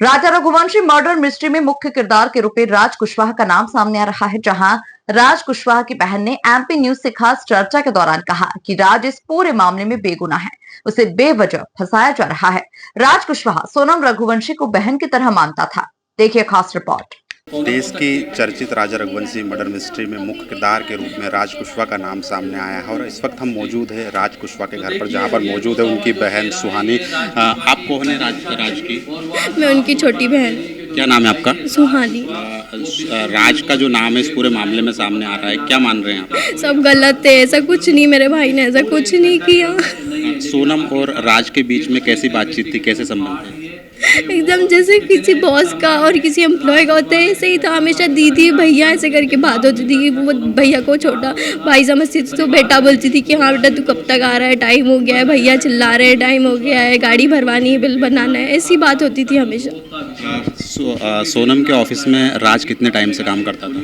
राजा Raghuvanshi murder mystery में मुख्य किरदार के रूप में राज कुशवाहा का नाम सामने आ रहा है। जहां राज कुशवाहा की बहन ने एमपी न्यूज से खास चर्चा के दौरान कहा कि राज इस पूरे मामले में बेगुनाह है, उसे बेवजह फंसाया जा रहा है। राज कुशवाहा सोनम रघुवंशी को बहन की तरह मानता था। देखिए खास रिपोर्ट। देश की चर्चित राजा रघुवंशी मर्डर मिस्ट्री में मुख्य किरदार के रूप में राज कुशवाहा का नाम सामने आया है और इस वक्त हम मौजूद है राज कुशवाहा के घर पर, जहां पर मौजूद है उनकी बहन सुहानी। आप कौन है राज की? मैं उनकी छोटी बहन। क्या नाम है आपका? सुहानी। राज का जो नाम है इस पूरे मामले में सामने आ रहा है, क्या मान रहे हैं आप? सब गलत है, ऐसा कुछ नहीं, मेरे भाई ने ऐसा कुछ नहीं किया। सोनम और राज के बीच में कैसी बातचीत थी, कैसे संबंध थे? एकदम जैसे किसी बॉस का और किसी एम्प्लॉय का होता है, ऐसे ही था। हमेशा दीदी भैया ऐसे करके बात होती थी कि वो भैया को छोटा भाई समझती थी, तो बेटा बोलती थी कि हाँ बेटा तू कब तक आ रहा है, टाइम हो गया है, भैया चिल्ला रहे हैं टाइम हो गया है, गाड़ी भरवानी है, बिल बनाना है, ऐसी बात होती थी हमेशा। सोनम के ऑफिस में राज कितने टाइम से काम करता था?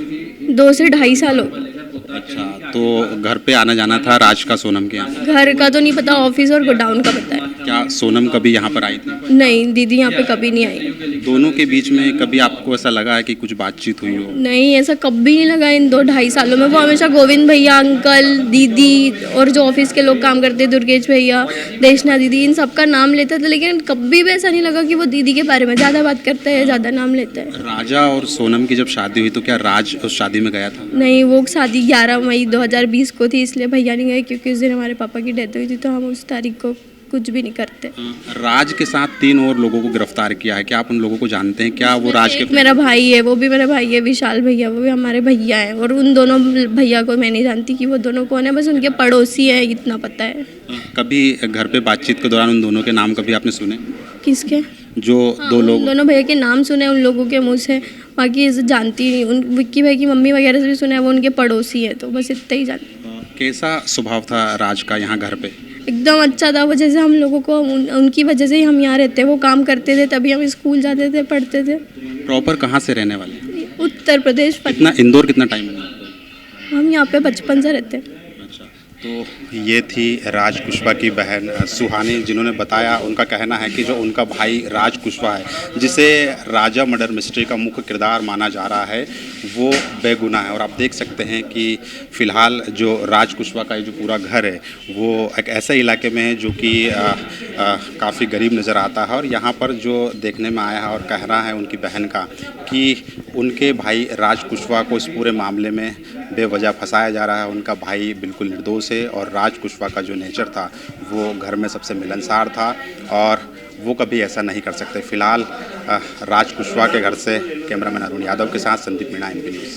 2 से 2.5 साल हो गए। अच्छा, तो घर पे आना जाना था राज का सोनम के यहाँ? घर का तो नहीं पता, ऑफिस और गोडाउन का पता है। क्या सोनम कभी यहाँ पर आई थी? नहीं, दीदी यहाँ पे कभी नहीं आई। दोनों के बीच में कभी आपको ऐसा लगा है कि कुछ बातचीत हुई हो? नहीं, ऐसा कभी नहीं लगा इन 2-2.5 सालों में। वो हमेशा गोविंद भैया, अंकल, दीदी और जो ऑफिस के लोग काम करते, दुर्गेश भैया, देशना दीदी, इन सबका नाम लेता था, लेकिन कभी भी ऐसा नहीं लगा कि वो दीदी के बारे में ज़्यादा बात करता है, ज़्यादा नाम लेता है। राजा और सोनम की जब शादी हुई तो क्या राज उस शादी में गया था? नहीं, वो शादी 11 मई 2020 को थी, इसलिए भैया नहीं गए, क्योंकि उस दिन हमारे पापा की डेथ हुई थी, तो हम उस तारीख को कुछ भी नहीं करते। राज के साथ 3 और लोगों को गिरफ्तार किया है, क्या आप उन लोगों को जानते हैं? क्या वो राज के? मेरा भाई है, वो भी मेरा भाई है, विशाल भैया, वो भी हमारे भैया हैं। और उन दोनों भैया को मैं नहीं जानती कि वो दोनों कौन है, बस उनके पड़ोसी हैं, इतना पता है। कभी घर पे बातचीत के दौरान उन दोनों के नाम कभी आपने सुने? किसके? जो दो लोग, दोनों भैया के नाम सुने उन लोगों के मुँह से, बाकी ऐसे जानती नहीं। उन विक्की भाई की मम्मी वगैरह से भी सुना है, वो उनके पड़ोसी है, तो बस इतना ही जानती। कैसा स्वभाव था राज का यहाँ घर पे? एकदम अच्छा था वो, जैसे हम लोगों को उनकी वजह से ही हम यहाँ रहते, वो काम करते थे तभी हम स्कूल जाते थे, पढ़ते थे। प्रॉपर कहाँ से रहने वाले? उत्तर प्रदेश। कितना इंदौर कितना टाइम हुआ? हम यहाँ पे बचपन से रहते हैं। तो ये थी राज कुशवाहा की बहन सुहानी, जिन्होंने बताया, उनका कहना है कि जो उनका भाई राज कुशवाहा है, जिसे राजा मर्डर मिस्ट्री का मुख्य किरदार माना जा रहा है, वो बेगुनाह है। और आप देख सकते हैं कि फ़िलहाल जो राज कुशवाहा का जो पूरा घर है वो एक ऐसे इलाके में है जो कि काफ़ी गरीब नज़र आता है। और यहाँ पर जो देखने में आया है और कहना है उनकी बहन का कि उनके भाई राज कुशवाहा को इस पूरे मामले में बेवजह फंसाया जा रहा है। उनका भाई बिल्कुल निर्दोष है और राज कुशवाहा का जो नेचर था वो घर में सबसे मिलनसार था और वो कभी ऐसा नहीं कर सकते। फिलहाल राज कुशवाहा के घर से कैमरामैन अरुण यादव के साथ संदीप मीणा, एमपी न्यूज़।